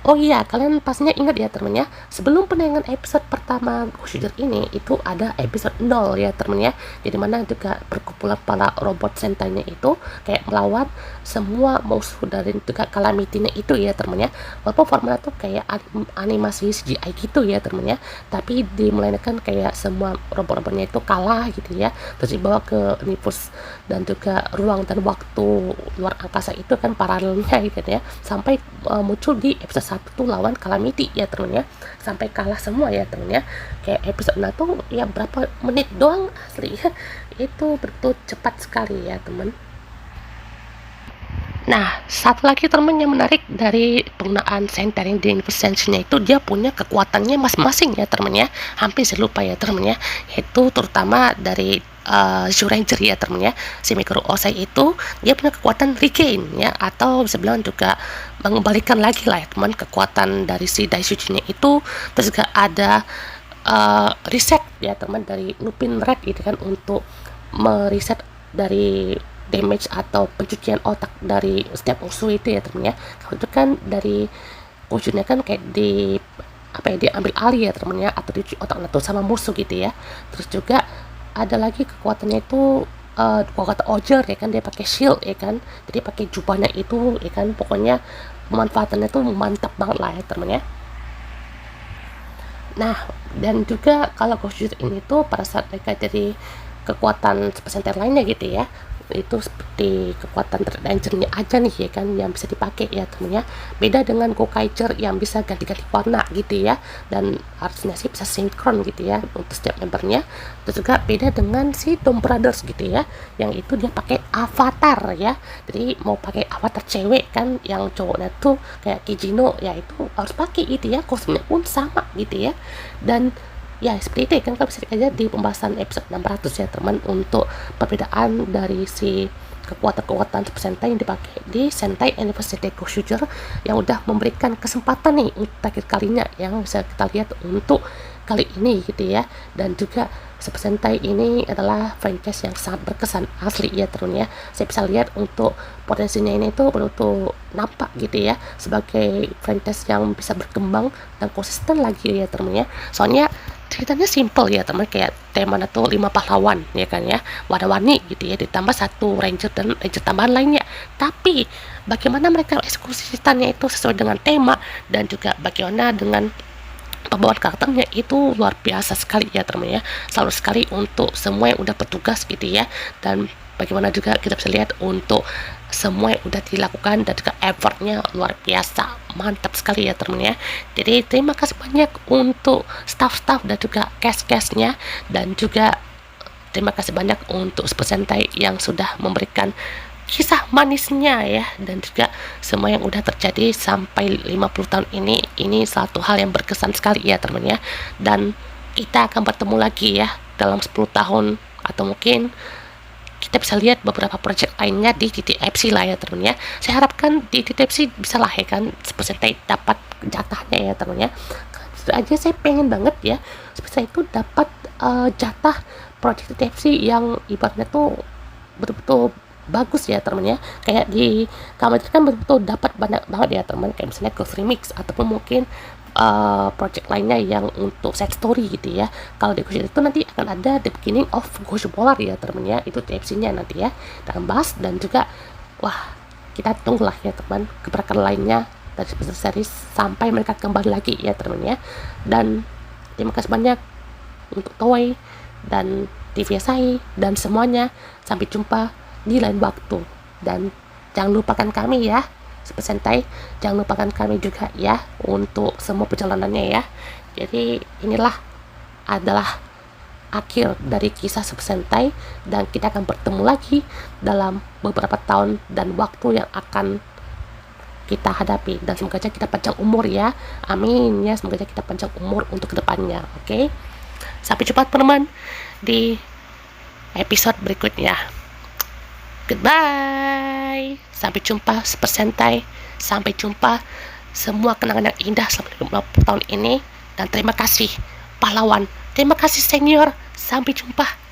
Oh iya, kalian pastinya ingat ya teman ya, sebelum penayangan episode pertama Gojira ini itu ada episode 0 ya teman ya, jadi mana juga perkumpulan para robot sentainya itu kayak melawan semua musuh dari juga Calamity-nya itu ya teman ya. Walaupun formatnya tuh kayak animasi CGI gitu ya teman ya, tapi dimulaikan kayak semua robot-robotnya itu kalah gitu ya, terus dibawa ke universe dan juga ruang dan waktu luar angkasa itu kan paralelnya gitu ya, sampai muncul di episode 1 tuh lawan Calamity ya temen ya, sampai kalah semua ya temen ya. Kayak episode 6 tuh ya berapa menit doang asli ya, itu betul cepat sekali ya temen. Nah, satu lagi teman yang menarik dari penggunaan centering di Invisensinya itu, dia punya kekuatannya masing-masing ya teman ya. Hampir saya lupa ya teman ya. Yaitu terutama dari Zyuranger ya teman ya. Si Meguro Osai itu dia punya kekuatan regain ya, atau bisa bilang juga mengembalikan lagi lah ya teman, kekuatan dari si Daishuji-nya itu. Terus juga ada reset ya teman dari Lupin Red gitu kan, untuk mereset dari damage atau pencucian otak dari setiap musuh itu ya teman ya. Kalau itu kan dari wujudnya kan kayak di apa ya, diambil alih ya teman ya, atau dicuci otak atau sama musuh gitu ya. Terus juga ada lagi kekuatannya itu kekuatan Oger ya kan, dia pakai shield ya kan, jadi pakai jubahnya itu ya kan, pokoknya pemanfaatannya tuh mantap banget lah ya teman ya. Nah, dan juga kalau Gojira ini tuh pada saat mereka jadi kekuatan Super lainnya gitu ya, itu seperti kekuatan terdangernya aja nih ya kan, yang bisa dipakai ya temen ya. Beda dengan Gokaiger yang bisa ganti-ganti warna gitu ya, dan harusnya sih bisa sinkron gitu ya untuk setiap membernya. Terus juga beda dengan si Dom Brothers gitu ya, yang itu dia pakai avatar ya. Jadi mau pakai avatar cewek kan, yang cowoknya tuh kayak Kijino ya, itu harus pakai gitu ya, kostumnya pun sama gitu ya. Dan Ya seperti itu ya kan, kalau bisa dilihat aja di pembahasan episode 600 ya teman, untuk perbedaan dari si kekuatan-kekuatan Super Sentai yang dipakai di Sentai Anniversary Goshujur yang udah memberikan kesempatan nih untuk terakhir kalinya yang bisa kita lihat untuk kali ini gitu ya. Dan juga Super Sentai ini adalah franchise yang sangat berkesan asli ya teman ya. Saya bisa lihat untuk potensinya ini tuh betul-betul nampak gitu ya, sebagai franchise yang bisa berkembang dan konsisten lagi ya teman ya. Soalnya ceritanya simple ya teman, kayak temanya tuh 5 pahlawan ya kan ya, warna-warni gitu ya, ditambah satu ranger dan ranger tambahan lainnya. Tapi bagaimana mereka eksekusinya itu sesuai dengan tema, dan juga bagaimana dengan pembawaan karakternya itu luar biasa sekali ya teman ya, selalu sekali untuk semua yang udah bertugas gitu ya. Dan bagaimana juga kita bisa lihat untuk semua yang udah dilakukan dan juga effortnya luar biasa, mantap sekali ya teman ya. Jadi terima kasih banyak untuk staff-staff dan juga cast-castnya, dan juga terima kasih banyak untuk Super Sentai yang sudah memberikan kisah manisnya ya, dan juga semua yang udah terjadi sampai 50 tahun ini satu hal yang berkesan sekali ya teman ya. Dan kita akan bertemu lagi ya dalam 10 tahun, atau mungkin kita bisa lihat beberapa project lainnya di TTFC lah ya teman ya. Saya harapkan di TTFC bisa lah ya kan Super Sentai dapat jatahnya ya teman ya. Aja saya pengen banget ya Super Sentai itu dapat jatah project TTFC yang ibaratnya tuh betul-betul bagus ya teman ya. Kayak di Kamen kan betul-betul dapat banyak banget ya teman, kayak misalnya Ghost Remix ataupun mungkin project lainnya yang untuk set story gitu ya. Kalau di Ghost itu nanti akan ada The Beginning of Ghost Polar ya teman ya, itu TFC-nya nanti ya dalam bahas. Dan juga wah, kita tunggulah ya teman gebrakan lainnya dari series sampai mereka kembali lagi ya teman ya. Dan terima kasih banyak untuk Toei dan TVSI dan semuanya. Sampai jumpa di lain waktu, dan jangan lupakan kami ya Super Sentai, jangan lupakan kami juga ya untuk semua perjalanannya ya. Jadi inilah adalah akhir dari kisah Super Sentai, dan kita akan bertemu lagi dalam beberapa tahun dan waktu yang akan kita hadapi. Dan semoga aja kita panjang umur ya, amin ya, semoga aja kita panjang umur untuk kedepannya. Oke, sampai jumpa teman-teman di episode berikutnya. Goodbye. Sampai jumpa Super Sentai. Sampai jumpa semua kenangan yang indah selama 50 tahun ini. Dan terima kasih pahlawan. Terima kasih senior. Sampai jumpa.